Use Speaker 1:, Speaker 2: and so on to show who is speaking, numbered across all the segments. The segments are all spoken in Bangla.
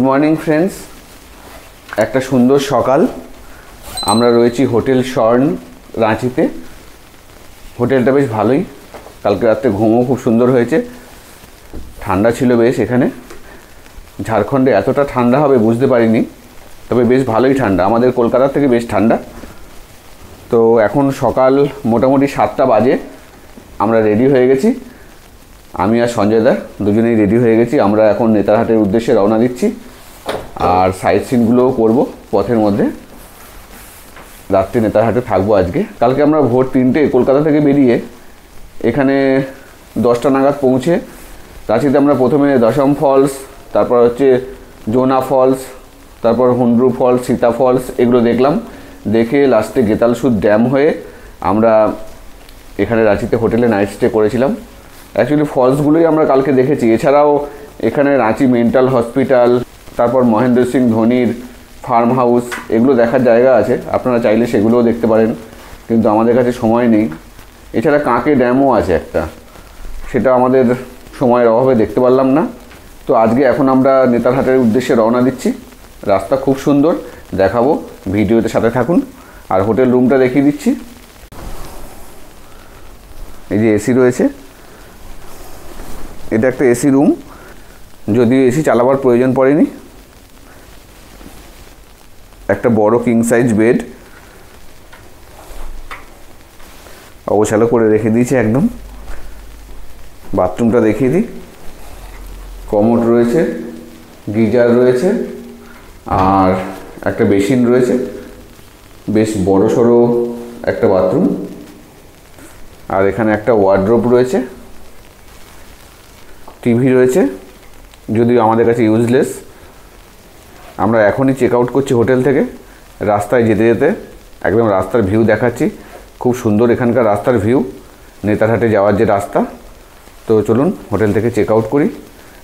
Speaker 1: মর্নিং ফ্রেন্ডস, একটা সুন্দর সকাল। আমরা রয়েছি হোটেল স্বর্ণ রাঁচিতে। হোটেলটা বেশ ভালোই, কালকে রাত্রে ঘুমও খুব সুন্দর হয়েছে, ঠান্ডা ছিল বেশ। এখানে ঝাড়খণ্ডে এতটা ঠান্ডা হবে বুঝতে পারিনি, তবে বেশ ভালোই ঠান্ডা, আমাদের কলকাতার থেকে বেশ ঠান্ডা। তো এখন সকাল মোটামুটি 7টা বাজে, আমরা রেডি হয়ে গেছি। আমি আর সঞ্জয় দা দুজনেই রেডি হয়ে গেছি। আমরা এখন নেতারহাটের উদ্দেশ্যে রওনা দিচ্ছি, আর সাইট সিনগুলোও করবো পথের মধ্যে। রাত্রে নেতারহাটে থাকবো আজকে। কালকে আমরা ভোর 3টে কলকাতা থেকে বেরিয়ে এখানে 10টা নাগাদ পৌঁছে রাঁচিতে আমরা প্রথমে দশম ফলস, তারপর হচ্ছে জোনা ফলস, তারপর হুন্ড্রু ফলস, সীতা ফলস, এগুলো দেখলাম। দেখে লাস্টে গেতালসুদ ড্যাম হয়ে আমরা এখানে রাঁচিতে হোটেলে নাইট স্টে করেছিলাম। অ্যাকচুয়ালি ফলসগুলোই আমরা কালকে দেখেছি। এছাড়াও এখানে রাঁচি মেন্টাল হসপিটাল, তারপর মহেন্দ্র সিং ধোনির ফার্ম হাউস, এগুলো দেখার জায়গা আছে, আপনারা চাইলে সেগুলোও দেখতে পারেন, কিন্তু আমাদের কাছে সময় নেই। এছাড়া কাঁকে ড্যামও আছে একটা, সেটা আমাদের সময়ের অভাবে দেখতে পারলাম না। তো আজকে এখন আমরা নেতারহাটের উদ্দেশ্যে রওনা দিচ্ছি। রাস্তা খুব সুন্দর, দেখাবো, ভিডিওতে সাথে থাকুন। আর হোটেল রুমটা দেখিয়ে দিচ্ছি। এই যে এসি রয়েছে, এটা একটা এসি রুম, যদিও এসি চালাবার প্রয়োজন পড়েনি। একটা বড় কিং সাইজ বেড অবসালো করে রেখে দিয়েছে একদম। বাথরুমটা দেখিয়ে দিই। কমোড রয়েছে, গিজার রয়েছে, আর একটা বেসিন রয়েছে। বেশ বড় সড়ো একটা বাথরুম। আর এখানে একটা ওয়ার্ড্রোব রয়েছে, টিভি রয়েছে, যদিও আমাদের কাছে ইউজলেস। আমরা এখনই চেক আউট করছি হোটেল থেকে। রাস্তায় যেতে যেতে একদম রাস্তার ভিউ দেখাচ্ছি। খুব সুন্দর এখানকার রাস্তার ভিউ, নেতারহাটে যাওয়ার যে রাস্তা। তো চলুন হোটেল থেকে চেক আউট করি।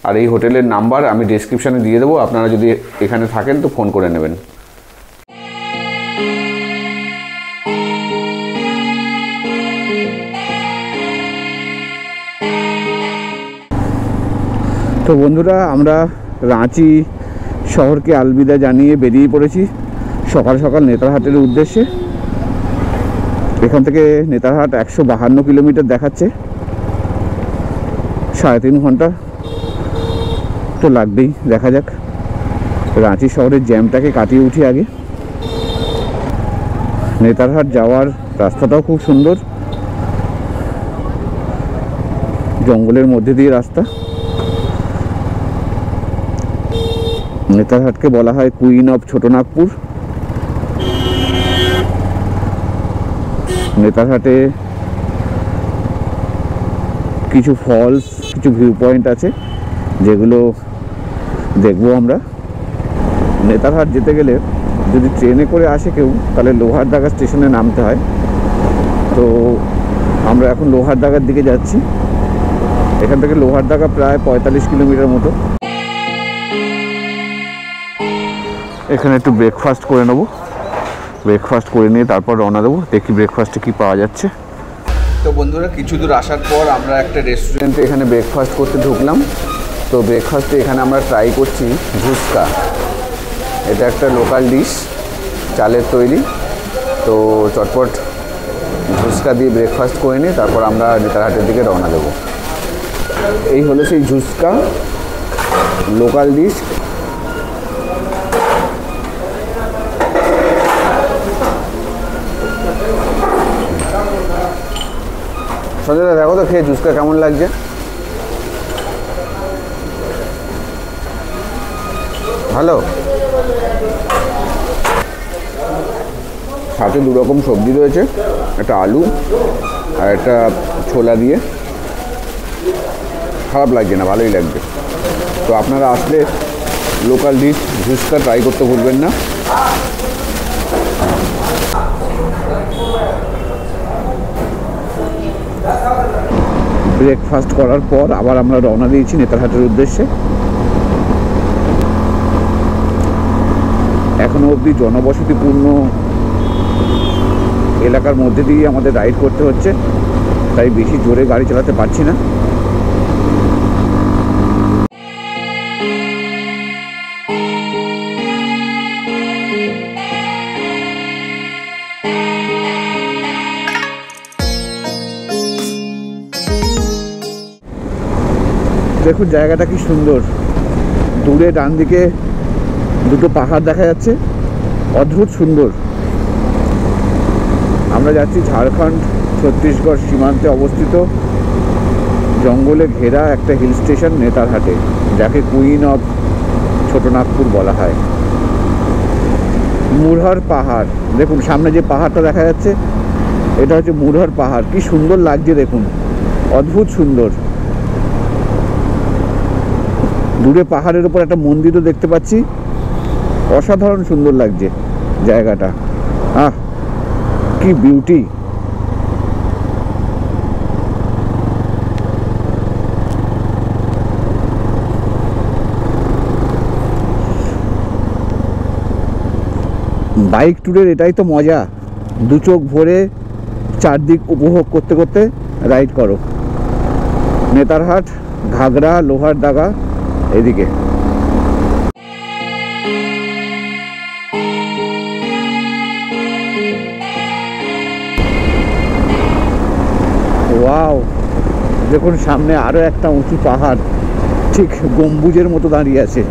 Speaker 1: আর এই হোটেলের নাম্বার আমি ডেসক্রিপশানে দিয়ে দেবো, আপনারা যদি এখানে থাকেন তো ফোন করে নেবেন। তো বন্ধুরা, আমরা রাঁচি শহরকে আলবিদা জানিয়ে বেরিয়ে পড়েছি সকাল সকাল নেতারহাটের উদ্দেশ্যে। এখান থেকে নেতারহাট 152 কিলোমিটার দেখাচ্ছে। 3.5 ঘন্টা তো লাগবেই। দেখা যাক, রাঁচি শহরের জ্যামটাকে কাটিয়ে উঠি আগে। নেতারহাট যাওয়ার রাস্তাটাও খুব সুন্দর, জঙ্গলের মধ্যে দিয়ে রাস্তা। নেতারহাটকে বলা হয় কুইন অফ ছোটনাগপুর। নেতারহাটে কিছু ফলস, কিছু ভিউ পয়েন্ট আছে, যেগুলো দেখবো আমরা। নেতারহাট যেতে গেলে যদি ট্রেনে করে আসে কেউ, তাহলে লোহারদাগা স্টেশনে নামতে হয়। তো আমরা এখন লোহারদাগার দিকে যাচ্ছি। এখান থেকে লোহারদাগা প্রায় 45 কিলোমিটার মতো। এখানে একটু ব্রেকফাস্ট করে নেবো। ব্রেকফাস্ট করে নিয়ে তারপর রওনা দেবো। দেখি ব্রেকফাস্টে কী পাওয়া যাচ্ছে। তো বন্ধুরা, কিছু দূর আসার পর আমরা একটা রেস্টুরেন্টে এখানে ব্রেকফাস্ট করতে ঢুকলাম। তো ব্রেকফাস্টে এখানে আমরা ট্রাই করছি ঝুসকা। এটা একটা লোকাল ডিশ, চালের তৈরি। তো চটপট ঝুসকা দিয়ে ব্রেকফাস্ট করে নিই, তারপর আমরা নেতারহাটের দিকে রওনা দেবো। এই হলো সেই ঝুসকা, লোকাল ডিশ। সঞ্জয়, দেখো তো খেয়ে ঝুসকা কেমন লাগছে। ভালো। সাথে 2 রকম সবজি রয়েছে, একটা আলু আর একটা ছোলা দিয়ে। খারাপ লাগছে না, ভালোই লাগছে। তো আপনারা আসলে লোকাল ডিশ ঝুসকা ট্রাই করতে ভুলবেন না। ব্রেকফাস্ট করার পর আবার আমরা রওনা দিয়েছি নেতারহাটের উদ্দেশ্যে। এখনো অবধি জনবসতিপূর্ণ এলাকার মধ্যে দিয়ে আমাদের রাইড করতে হচ্ছে, তাই বেশি জোরে গাড়ি চালাতে পারছি না।
Speaker 2: দেখুন জায়গাটা কি সুন্দর, দূরে ডান দিকে দুটো পাহাড় দেখা যাচ্ছে, অদ্ভুত সুন্দর। আমরা যাচ্ছি ঝাড়খণ্ড ছত্তিশগড় সীমান্তে অবস্থিত জঙ্গলে ঘেরা একটা হিল স্টেশন নেতারহাটে, যাকে কুইন অফ ছোটনাগপুর বলা হয়। মুরহার পাহাড়, দেখুন সামনে যে পাহাড়টা দেখা যাচ্ছে এটা হচ্ছে মুরহার পাহাড়। কি সুন্দর লাগছে দেখুন, অদ্ভুত সুন্দর। দূরে পাহাড়ের উপর একটা মন্দিরও দেখতে পাচ্ছি, অসাধারণ সুন্দর লাগছে জায়গাটা। আহ কি বিউটি। বাইক ট্যুরের এটাই তো মজা, দু চোখ ভরে চারদিক উপভোগ করতে করতে রাইড করো। নেতারহাট, ঘাগড়া, লোহারডাঙ্গা এদিকে। ওয়াও, দেখুন সামনে আরো একটা উঁচু পাহাড়, ঠিক গম্বুজের মতো দাঁড়িয়ে আছে।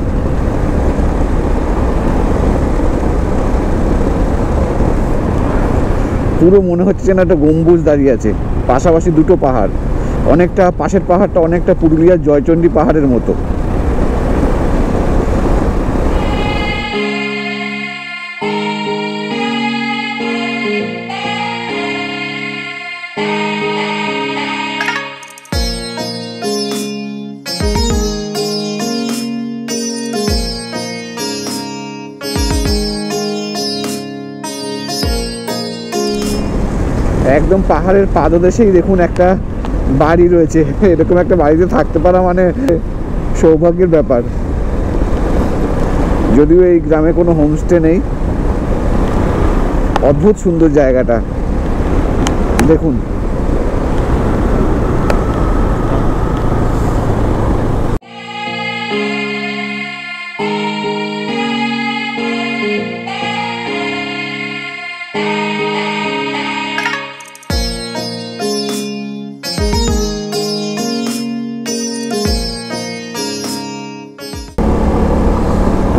Speaker 2: পুরো মনে হচ্ছে যেন একটা গম্বুজ দাঁড়িয়ে আছে, পাশাপাশি দুটো পাহাড়। অনেকটা পাশের পাহাড়টা অনেকটা পুরুলিয়ার জয়চণ্ডী পাহাড়ের মতো। একদম পাহাড়ের পাদদেশেই দেখুন একটা বাড়ি রয়েছে। এরকম একটা বাড়িতে থাকতে পারা মানে সৌভাগ্যের ব্যাপার। যদিও এই গ্রামে কোনো হোমস্টে নেই। অদ্ভুত সুন্দর জায়গাটা দেখুন।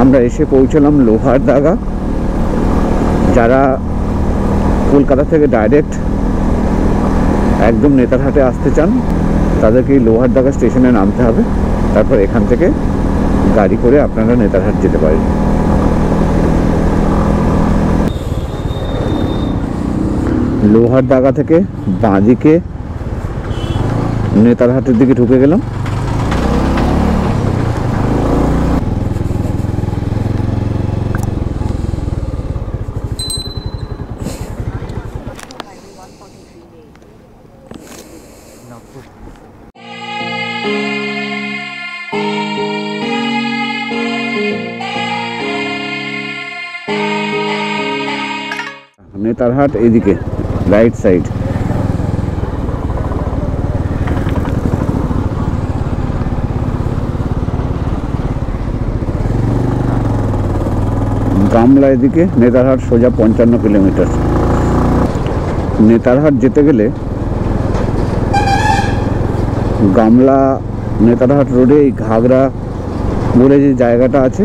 Speaker 2: আমরা এসে পৌঁছলাম লোহারডাঙ্গা। যারা কলকাতা থেকে ডাইরেক্ট একদম নেতারহাটে আসতে চান তাদেরকে এই লোহারডাঙ্গা স্টেশনে নামতে হবে, তারপর এখান থেকে গাড়ি করে আপনারা নেতারহাট যেতে পারেন। লোহারডাঙ্গা থেকে বাঁদিকে নেতারহাটের দিকে ঢুকে গেলাম। নেতারহাট এদিকে রাইট সাইড। গামলা এদিকে, নেতারহাট সোজা 55 কিলোমিটার। নেতারহাট যেতে গেলে গামলা নেতারহাট রোডে এই ঘাগড়া বলে যে জায়গাটা আছে,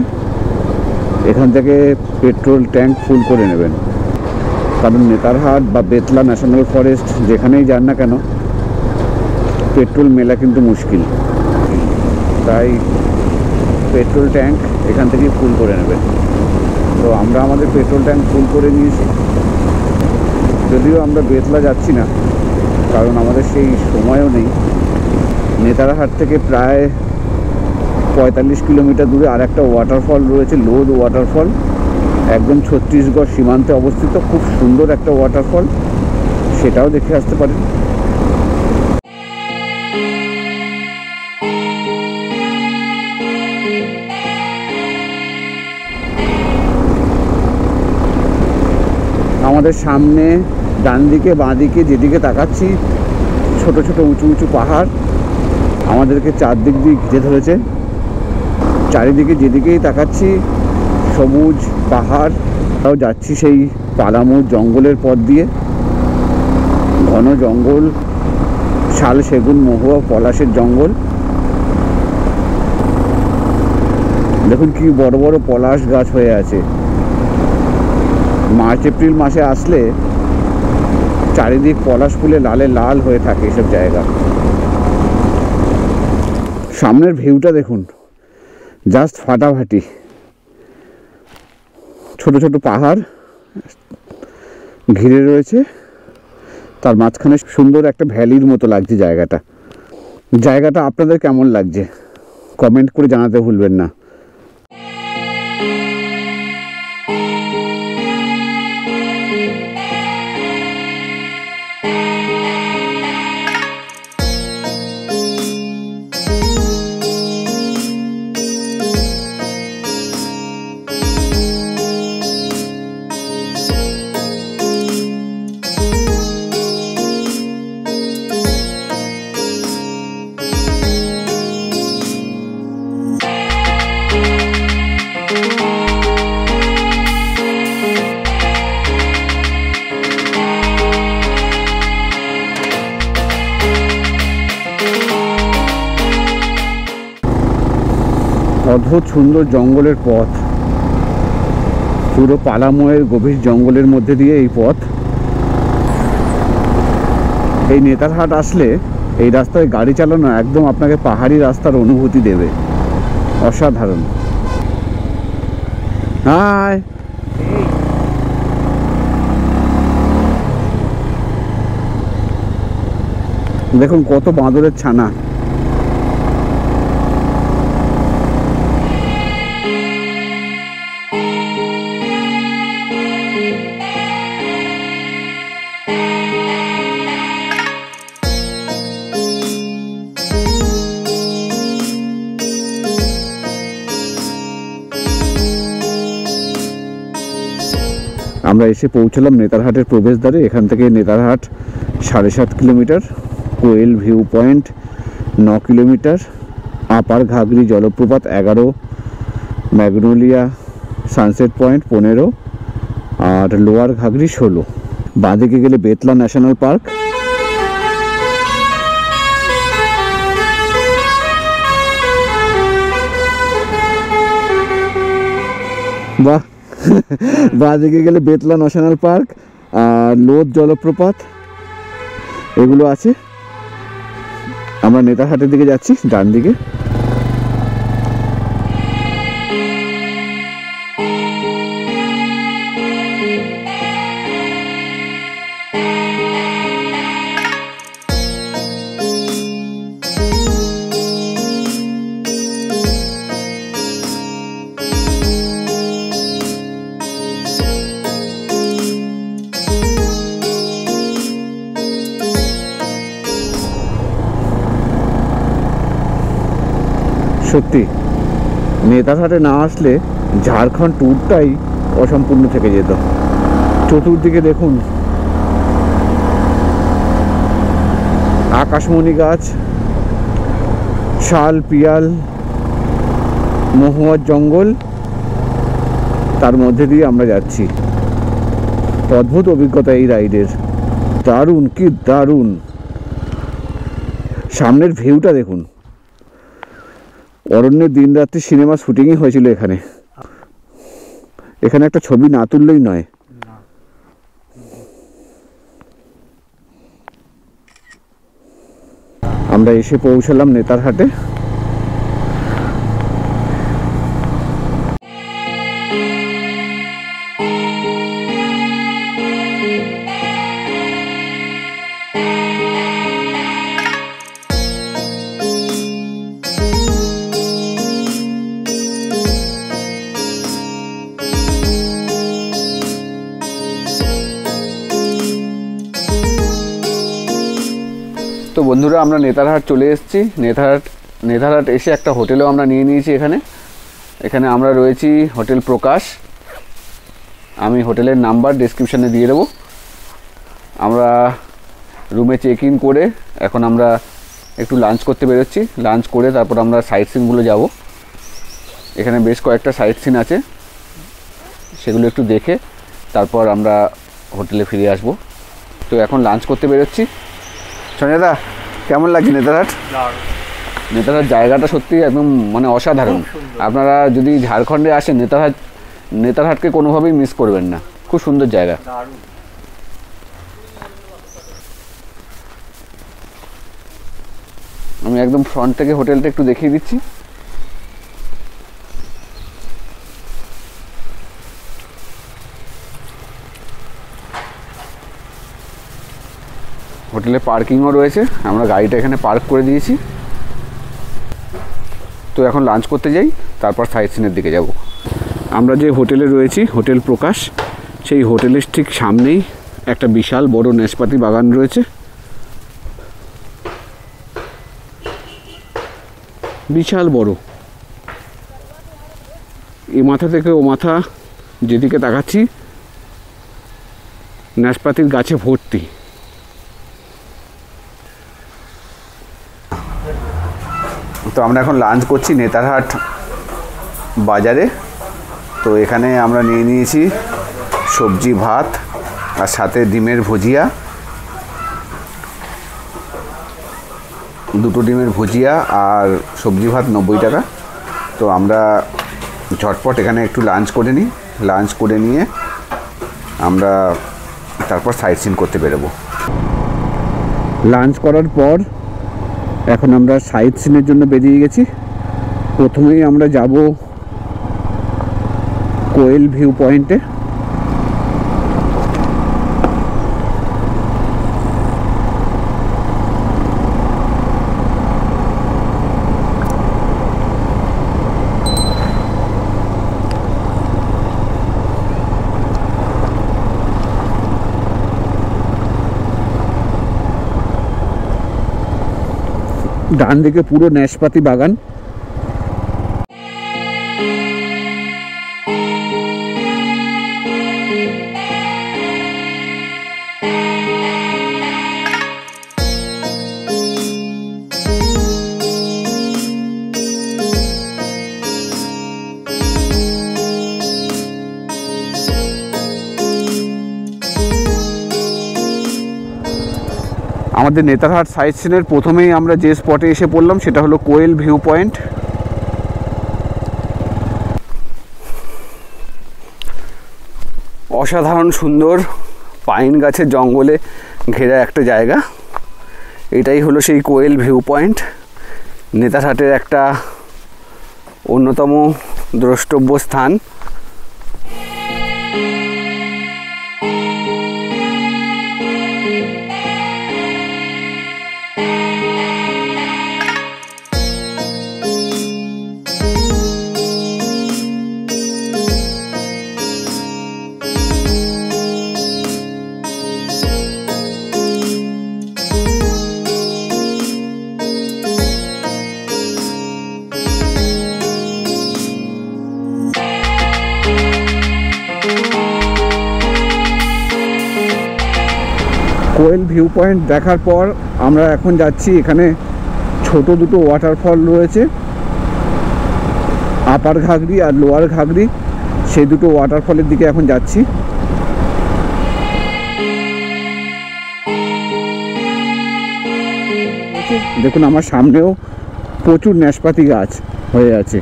Speaker 2: এখান থেকে পেট্রোল ট্যাঙ্ক ফুল করে নেবেন। কারণ নেতারহাট বা বেতলা ন্যাশনাল ফরেস্ট যেখানেই যান না কেন পেট্রোল মেলা কিন্তু মুশকিল, তাই পেট্রোল ট্যাঙ্ক এখান থেকেই ফুল করে নেবেন। তো আমরা আমাদের পেট্রোল ট্যাঙ্ক ফুল করে নিয়েছি। যদিও আমরা বেতলা যাচ্ছি না, কারণ আমাদের সেই সময়ও নেই। নেতারহাট থেকে প্রায় 45 কিলোমিটার দূরে আর একটা ওয়াটারফল রয়েছে, লোদ ওয়াটারফল, একদম ছত্তিশগড় সীমান্তে অবস্থিত। খুব সুন্দর একটা ওয়াটারফল, সেটাও দেখে আসতে পারেন। আমাদের সামনে ডান দিকে বাঁ দিকে যেদিকে তাকাচ্ছি ছোট ছোট উঁচু উঁচু পাহাড় আমাদেরকে চারদিক দিয়ে ঘিরে ধরেছে। চারিদিকে যেদিকেই তাকাচ্ছি সবুজ পাহাড়। তাও যাচ্ছি সেই পালামুর জঙ্গলের পথ দিয়ে, ঘন জঙ্গল, শাল সেগুন মহুয়া পলাশের জঙ্গল। দেখুন কি বড় বড় পলাশ গাছ হয়ে আছে। মার্চ এপ্রিল মাসে আসলে চারিদিক পলাশ ফুলে লালে লাল হয়ে থাকে এসব জায়গা। সামনের ভিউটা দেখুন, জাস্ট ফাটাফাটি। ছোট ছোট পাহাড় ঘিরে রয়েছে, তার মাঝখানে সুন্দর একটা ভ্যালির মতো লাগছে জায়গাটা। জায়গাটা আপনাদের কেমন লাগছে কমেন্ট করে জানাতে ভুলবেন না। অদ্ভুত সুন্দর জঙ্গলের পথ, পুরো পালাময়ের গভীর জঙ্গলের মধ্যে দিয়ে এই পথ। এই নেতারহাট আসলে এই রাস্তায় গাড়ি চালানো একদম আপনাকে পাহাড়ি রাস্তার অনুভূতি দেবে, অসাধারণ। হাই, দেখুন কত বাঁদরের ছানা। আমরা এসে পৌঁছলাম নেতারহাটের প্রবেশদ্বারে। এখান থেকে নেতারহাট 7.5 কিলোমিটার, কোয়েল ভিউ পয়েন্ট 9 কিলোমিটার, আপার ঘাগরি জলপ্রপাত 11, ম্যাগনোলিয়া সানসেট পয়েন্ট 15 আর লোয়ার ঘাগরি 16। বাঁদিকে গেলে বেতলা ন্যাশনাল পার্ক, বাহ বাঁদিকে গেলে বেতলা ন্যাশনাল পার্ক আর লোদ জলপ্রপাত এগুলো আছে। আমরা নেতারহাটের দিকে যাচ্ছি, ডান দিকে। সত্যি নেতারহাটে না আসলে ঝাড়খণ্ড ট্যুরটাই অসম্পূর্ণ থেকে যেত। চতুর্দিকে দেখুন আকাশমণি গাছ, শাল, পিয়াল, মহুয়ার জঙ্গল, তার মধ্যে দিয়ে আমরা যাচ্ছি। অদ্ভুত অভিজ্ঞতা এই রাইডের, দারুণ, কি দারুণ। সামনের ভিউটা দেখুন, অরণ্যের দিনরাত্রি সিনেমা শুটিংই হয়েছিল এখানে। এখানে একটা ছবি না তুললেই নয়। আমরা এসে পৌঁছালাম নেতারহাটে।
Speaker 1: তো বন্ধুরা, আমরা নেতারহাট চলে এসেছি। নেতারহাট এসে একটা হোটেলও আমরা নিয়ে নিয়েছি এখানে আমরা রয়েছি হোটেল প্রকাশ। আমি হোটেলের নাম্বার ডেসক্রিপশানে দিয়ে দেবো। আমরা রুমে চেক ইন করে এখন আমরা একটু লাঞ্চ করতে বেরোচ্ছি। লাঞ্চ করে তারপর আমরা সাইট সিনগুলো যাব। এখানে বেশ কয়েকটা সাইট সিন আছে, সেগুলো একটু দেখে তারপর আমরা হোটেলে ফিরে আসব। তো এখন লাঞ্চ করতে বেরোচ্ছি। সঞ্জয়দা, কেমন লাগছে নেতারহাট? নেতারহাট জায়গাটা সত্যি একদম মানে অসাধারণ। আপনারা যদি ঝাড়খণ্ডে আসেন নেতারহাটকে কোনোভাবেই মিস করবেন না, খুব সুন্দর জায়গা। আমি একদম ফ্রন্ট থেকে হোটেলটা একটু দেখিয়ে দিচ্ছি। হোটেলে পার্কিংও রয়েছে, আমরা গাড়িটা এখানে পার্ক করে দিয়েছি। তো এখন লাঞ্চ করতে যাই, তারপর সাইট সিনের দিকে যাব। আমরা যে হোটেলে রয়েছি, হোটেল প্রকাশ, সেই হোটেলের ঠিক সামনেই একটা বিশাল বড় নাশপাতি বাগান রয়েছে। বিশাল বড়, এ মাথা থেকে ও মাথা যেদিকে তাকাচ্ছি নাশপাতির গাছে ভর্তি। তো আমরা এখন লাঞ্চ করছি নেতারহাট বাজারে। তো এখানে আমরা নিয়ে নিয়েছি সবজি ভাত আর সাথে ডিমের ভুজিয়া, 2টো ডিমের ভুজিয়া আর সবজি ভাত 90 টাকা। তো আমরা ঝটপট এখানে একটু লাঞ্চ করে নিই, লাঞ্চ করে নিয়ে আমরা তারপর সাইট সিন করতে বেরোবো।
Speaker 2: লাঞ্চ করার পর এখন আমরা সাইট সিনের জন্য বেরিয়ে গেছি। প্রথমেই আমরা যাব কোয়েল ভিউ পয়েন্টে। ডান দিকে পুরো নাশপাতি বাগান।
Speaker 1: আমাদের নেতারহাট সাইট সিনের প্রথমেই আমরা যে স্পটে এসে পড়লাম সেটা হলো কোয়েল ভিউ পয়েন্ট। অসাধারণ সুন্দর পাইন গাছের জঙ্গলে ঘেরা একটা জায়গা। এটাই হলো সেই কোয়েল ভিউ পয়েন্ট, নেতারহাটের একটা অন্যতম দ্রষ্টব্য স্থান।
Speaker 2: কোয়েল ভিউ পয়েন্ট দেখার পর আমরা এখন যাচ্ছি, এখানে ছোট দুটো ওয়াটারফল রয়েছে, আপার ঘাগরি আর লোয়ার ঘাগরি, সেই দুটো ওয়াটারফলের দিকে এখন যাচ্ছি। দেখুন আমার সামনেও প্রচুর নাশপাতি গাছ হয়ে আছে,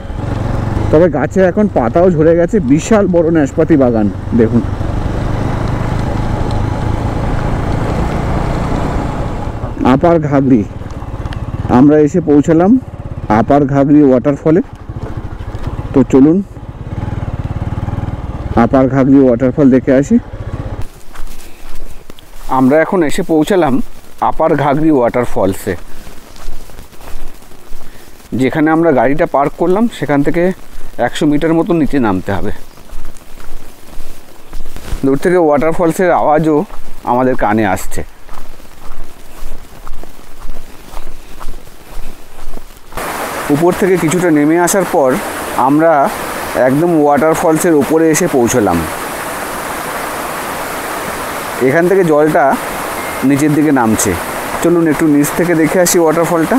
Speaker 2: তবে গাছে এখন পাতাও ঝরে গেছে। বিশাল বড় নাশপাতি বাগান দেখুন। আপার ঘাগরি, আমরা এসে পৌঁছালাম আপার ঘাগরি ওয়াটারফলে। তো চলুন আপার ঘাগরি ওয়াটারফল দেখে আসি।
Speaker 1: আমরা এখন এসে পৌঁছালাম আপার ঘাগরি ওয়াটারফলসে। যেখানে আমরা গাড়িটা পার্ক করলাম সেখান থেকে 100 মিটার মতো নিচে নামতে হবে। দূর থেকে ওয়াটারফলসের আওয়াজও আমাদের কানে আসছে। উপর থেকে কিছুটা নেমে আসার পর আমরা একদম ওয়াটারফলসের উপরে এসে পৌঁছলাম। এখান থেকে জলটা নিচের দিকে নামছে। চলুন একটু নিচ থেকে দেখে আসি ওয়াটারফলটা।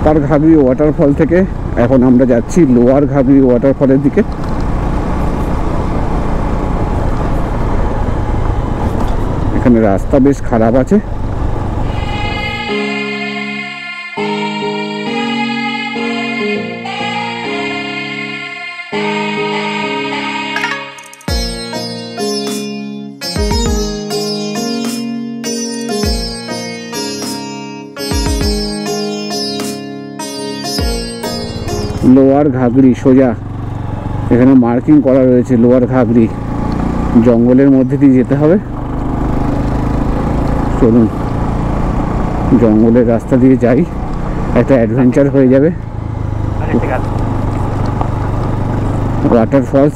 Speaker 2: আপার ঘাগরি ওয়াটারফল থেকে এখন আমরা যাচ্ছি লোয়ার ঘাগরি ওয়াটারফলের দিকে। এখানে রাস্তা বেশ খারাপ আছে। লোয়ার ঘাগরি সোজা এখানে মার্কিং করা রয়েছে। লোয়ার ঘাগরি জঙ্গলের মধ্যে দিয়ে যেতে হবে। চলুন জঙ্গলের রাস্তা দিয়ে যাই, একটা অ্যাডভেঞ্চার হয়ে যাবে। ওয়াটারফলস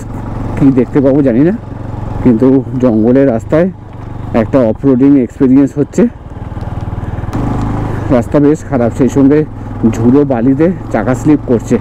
Speaker 2: কি দেখতে পাবো জানি না, কিন্তু জঙ্গলের রাস্তায় একটা অফরোডিং এক্সপিরিয়েন্স হচ্ছে। রাস্তা বেশ খারাপ, সেই সঙ্গে ঝুড়ো বালিতে চাকা স্লিপ করছে।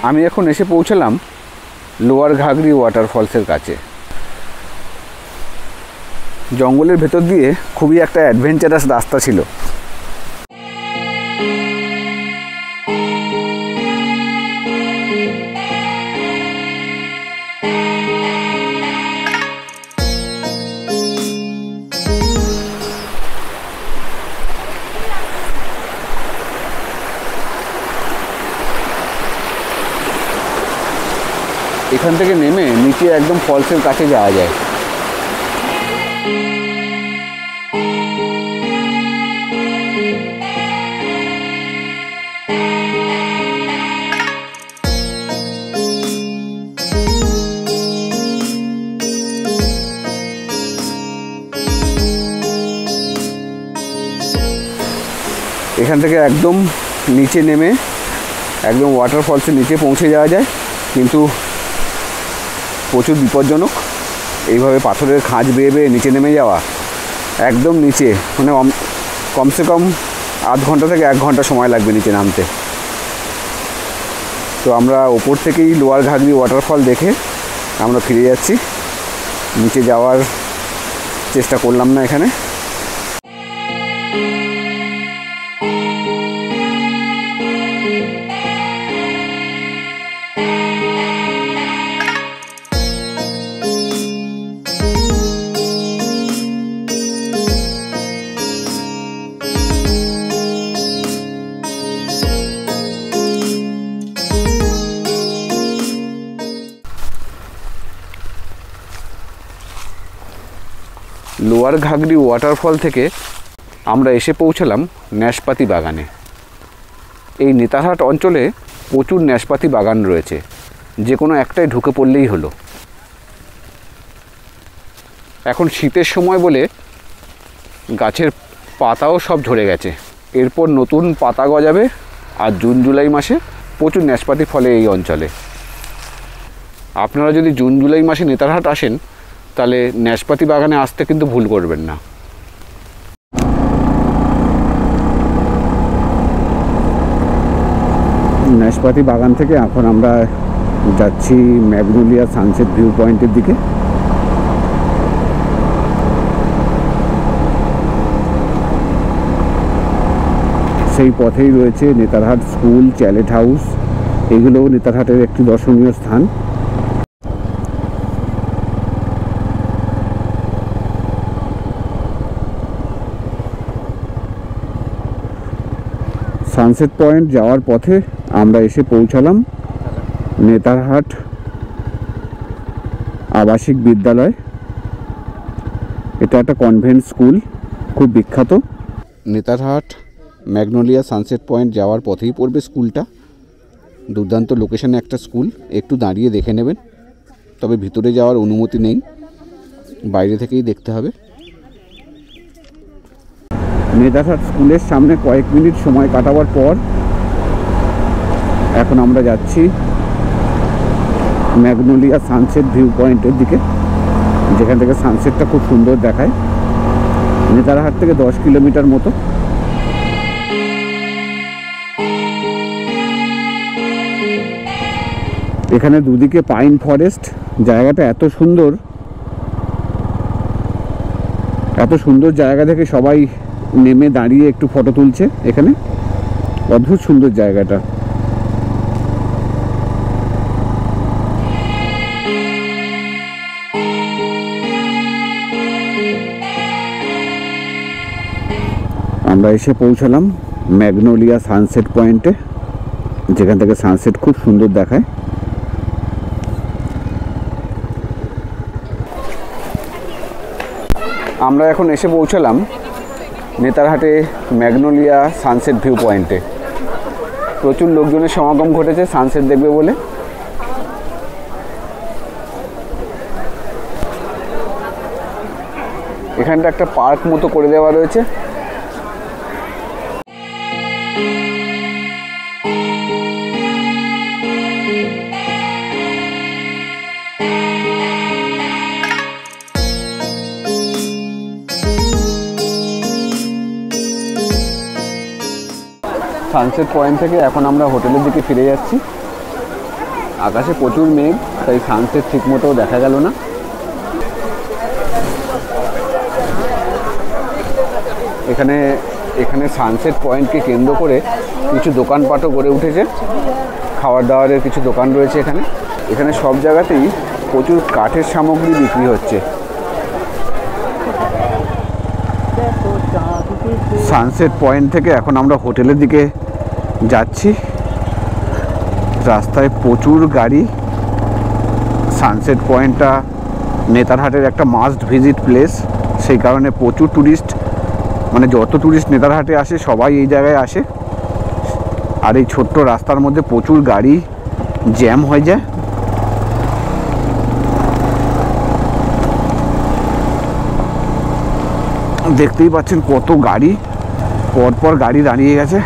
Speaker 1: আমি এখন এসে পৌঁছলাম লোয়ার ঘাগরি ওয়াটারফলসের কাছে। জঙ্গলের ভেতর দিয়ে খুবই একটা অ্যাডভেঞ্চারাস রাস্তা ছিল। এখান থেকে নেমে নিচে একদম ফলসের কাছে যাওয়া যায়। এখান থেকে একদম নিচে নেমে একদম ওয়াটারফলসের নিচে পৌঁছে যাওয়া যায়, কিন্তু প্রচুর বিপজ্জনক। এইভাবে পাথরের খাঁজ বেয়ে বেয়ে নিচে নেমে যাওয়া, একদম নিচে, মানে কমসে কম আধ ঘন্টা থেকে 1 ঘন্টা সময় লাগবে নিচে নামতে। তো আমরা ওপর থেকেই লোয়ার ঘাগরি ওয়াটারফল দেখে আমরা ফিরে যাচ্ছি। নিচে যাওয়ার চেষ্টা করলাম না এখানে। লোয়ার ঘাগরি ওয়াটারফল থেকে আমরা এসে পৌঁছলাম ন্যাশপাতি বাগানে। এই নেতারহাট অঞ্চলে প্রচুর ন্যাশপাতি বাগান রয়েছে, যে কোনো একটাই ঢুকে পড়লেই হলো। এখন শীতের সময় বলে গাছের পাতাও সব ঝরে গেছে, এরপর নতুন পাতা গজাবে। আর জুন জুলাই মাসে প্রচুর ন্যাশপাতি ফলে এই অঞ্চলে। আপনারা যদি জুন জুলাই মাসে নেতারহাট আসেন তাহলে ন্যাশপাতি বাগানে আসতে কিন্তু ভুল করবেন না।
Speaker 2: ন্যাশপাতি বাগান থেকে এখন আমরা যাচ্ছি ম্যাগনোলিয়া সানসেট ভিউ পয়েন্টের দিকে। সেই পথেই রয়েছে নেতারহাট স্কুল, চ্যালেট হাউস, এগুলোও নেতারহাটের একটি দর্শনীয় স্থান। সানসেট পয়েন্ট যাওয়ার পথে আমরা এসে পৌঁছালাম নেতারহাট আবাসিক বিদ্যালয়। এটা একটা কনভেন্ট স্কুল, খুব বিখ্যাত। নেতারহাট ম্যাগনোলিয়া সানসেট পয়েন্ট যাওয়ার পথেই পড়বে স্কুলটা। দুর্দান্ত লোকেশনে একটা স্কুল, একটু দাঁড়িয়ে দেখে নেবেন। তবে ভিতরে যাওয়ার অনুমতি নেই, বাইরে থেকেই দেখতে হবে। নেতারহাট স্কুলের সামনে কয়েক মিনিট সময় কাটাবার পর এখন আমরা যাচ্ছি ম্যাগনোলিয়া সানসেট ভিউ পয়েন্টের দিকে, যেখান থেকে সানসেটটা খুব সুন্দর দেখায়। নেতারহাট থেকে 10 কিলোমিটার মতো। এখানে দুদিকে পাইন ফরেস্ট, জায়গাটা এত সুন্দর জায়গা দেখে সবাই নেমে দাঁড়িয়ে একটু ফটো তুলছে। এখানে অদ্ভুত সুন্দর জায়গাটা। আমরা এসে পৌঁছালাম ম্যাগনোলিয়া সানসেট পয়েন্টে, যেখান থেকে সানসেট খুব সুন্দর দেখায়।
Speaker 1: আমরা এখন এসে পৌঁছালাম নেতারহাটে ম্যাগনোলিয়া সানসেট ভিউ পয়েন্টে। প্রচুর লোকজনের সমাগম ঘটেছে সানসেট দেখবে বলে। এখানটা একটা পার্ক মতো করে দেওয়া রয়েছে। সানসেট পয়েন্ট থেকে এখন আমরা হোটেলের দিকে ফিরে যাচ্ছি। আকাশে প্রচুর মেঘ, তাই সানসেট ঠিক মতো দেখা গেল না। এখানে সানসেট পয়েন্টকে কেন্দ্র করে কিছু দোকানপাটও গড়ে উঠেছে। খাবার দাবারের কিছু দোকান রয়েছে এখানে সব জায়গাতেই প্রচুর কাঠের সামগ্রী বিক্রি হচ্ছে।
Speaker 2: সানসেট পয়েন্ট থেকে এখন আমরা হোটেলের দিকে যাচ্ছি। রাস্তায় প্রচুর গাড়ি। সানসেট পয়েন্টটা নেতারহাটের একটা মাস্ট ভিজিট প্লেস, সেই কারণে প্রচুর ট্যুরিস্ট, মানে যত ট্যুরিস্ট নেতারহাটে আসে সবাই এই জায়গায় আসে। আর এই ছোট্ট রাস্তার মধ্যে প্রচুর গাড়ি জ্যাম হয়ে যায়। দেখতেই পাচ্ছেন কত গাড়ি, পরপর গাড়ি দাঁড়িয়ে গেছে।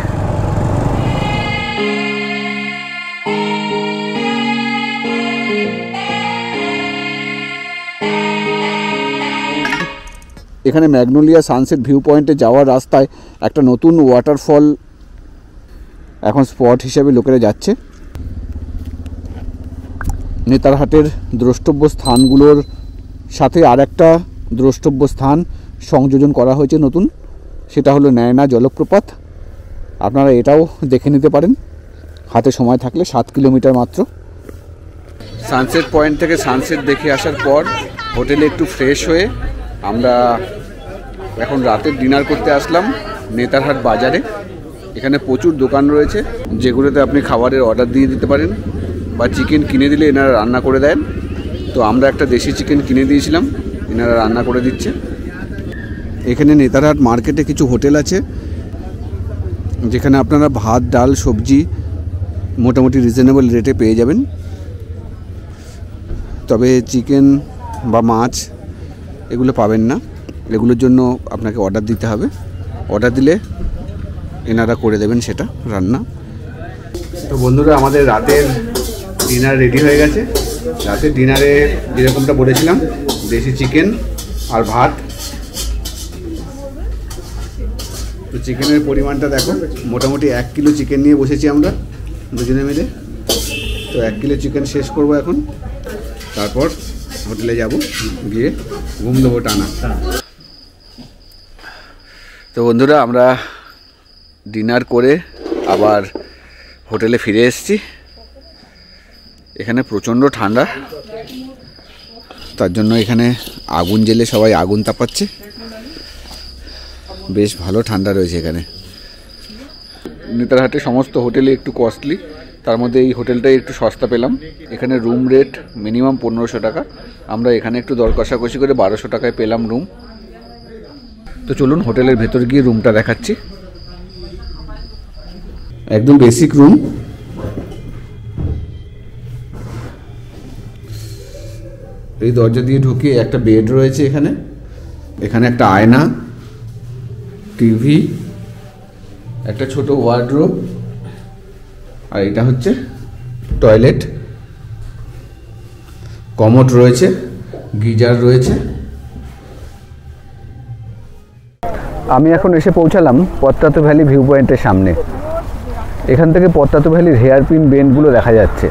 Speaker 2: এখানে ম্যাগনোলিয়া সানসেট ভিউ পয়েন্টে যাওয়ার রাস্তায় একটা নতুন ওয়াটারফল এখন স্পট হিসেবে লোকেরা যাচ্ছে। নেতারহাটের দ্রষ্টব্য স্থানগুলোর সাথে আর একটা দ্রষ্টব্য স্থান সংযোজন করা হয়েছে নতুন, সেটা হলো নয়না জলপ্রপাত। আপনারা এটাও দেখে নিতে পারেন হাতে সময় থাকলে। 7 কিলোমিটার মাত্র।
Speaker 1: সানসেট পয়েন্ট থেকে সানসেট দেখে আসার পর হোটেলে একটু ফ্রেশ হয়ে আমরা এখন রাতের ডিনার করতে আসলাম নেতারহাট বাজারে। এখানে প্রচুর দোকান রয়েছে যেগুলোতে আপনি খাবারের অর্ডার দিয়ে দিতে পারেন, বা চিকেন কিনে দিলে এনারা রান্না করে দেন। তো আমরা একটা দেশি চিকেন কিনে দিয়েছিলাম, এনারা রান্না করে দিচ্ছে।
Speaker 2: এখানে নেতারহাট মার্কেটে কিছু হোটেল আছে যেখানে আপনারা ভাত, ডাল, সবজি মোটামুটি রিজনেবল রেটে পেয়ে যাবেন। তবে চিকেন বা মাছ এগুলো পাবেন না, এগুলোর জন্য আপনাকে অর্ডার দিতে হবে। অর্ডার দিলে এনারা করে দেবেন সেটা রান্না।
Speaker 1: তো বন্ধুরা, আমাদের রাতের ডিনার রেডি হয়ে গেছে। রাতের ডিনারে যেরকমটা বলেছিলাম, দেশি চিকেন আর ভাত। তো চিকেনের পরিমাণটা দেখো, মোটামুটি 1 কিলো চিকেন নিয়ে বসেছি আমরা দুজনে মিলে। তো 1 কিলো চিকেন শেষ করব এখন, তারপর হোটেলে যাব, গিয়ে ঘুম দেবো টানা। তো বন্ধুরা, আমরা ডিনার করে আবার হোটেলে ফিরে এসেছি। এখানে প্রচণ্ড ঠান্ডা, তার জন্য এখানে আগুন জ্বেলে সবাই আগুন তাপাচ্ছে। বেশ ভালো ঠান্ডা রয়েছে এখানে। নেতারহাটে সমস্ত হোটেলে একটু কস্টলি, তার মধ্যে এই হোটেলটাই একটু সস্তা পেলাম। এখানে রুম রেট মিনিমাম 1500 টাকা। আমরা এখানে একটু দর কষাকষি করে 1200 টাকায় পেলাম রুম। তো চলুন হোটেলের ভেতর গিয়ে রুমটা দেখাচ্ছি। একদম বেসিক রুম। এই দরজা দিয়ে ঢুকে একটা বেড রয়েছে এখানে, এখানে একটা আয়না, টিভি, একটা ছোট ওয়ার্ডরোব, আর এটা হচ্ছে টয়লেট। কমোড রয়েছে, গিজার রয়েছে। আমি এখন এসে পৌঁছালাম পত্তাতো ভ্যালি ভিউ পয়েন্টের সামনে। এখান থেকে পত্তাতো ভ্যালির হেয়ারপিন বেন্ডগুলো দেখা যাচ্ছে।